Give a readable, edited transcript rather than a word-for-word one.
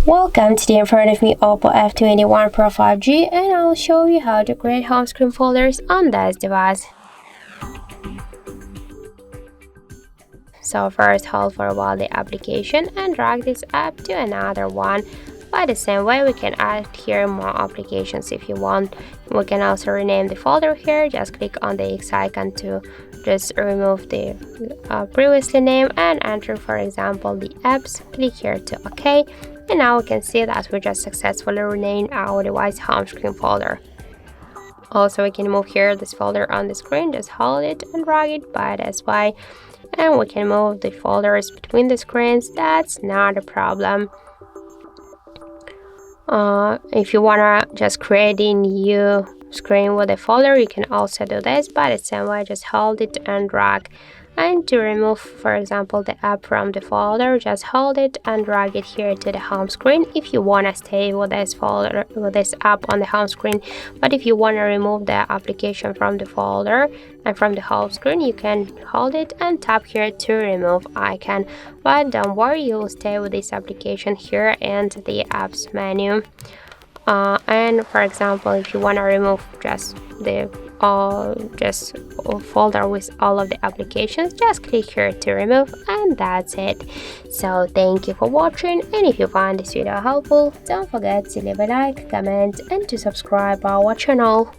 Welcome. Today in front of me OPPO F21 Pro 5G, and I'll show you how to create home screen folders on this device. So first, hold for a while the application and drag this app to another one. By the same way, we can add here more applications if you want. We can also rename the folder here. Just click on the X icon to just remove the previously named and enter, for example, the apps. Click here to OK. And now we can see that we just successfully renamed our device home screen folder. Also, we can move here this folder on the screen. Just hold it and drag it by this way. And we can move the folders between the screens. That's not a problem. If you wanna just create a new screen with a folder, you can also do this by the same way. Just hold it and drag. And to remove, for example, the app from the folder, just hold it and drag it here to the home screen if you want to stay with this folder, with this app on the home screen. But if you want to remove the application from the folder and from the home screen, you can hold it and tap here to remove icon. But don't worry, you will stay with this application here in the apps menu. And for example, if you want to remove just the folder with all of the applications, just click here to remove, and that's it. So thank you for watching, and if you found this video helpful, don't forget to leave a like, comment, and to subscribe our channel.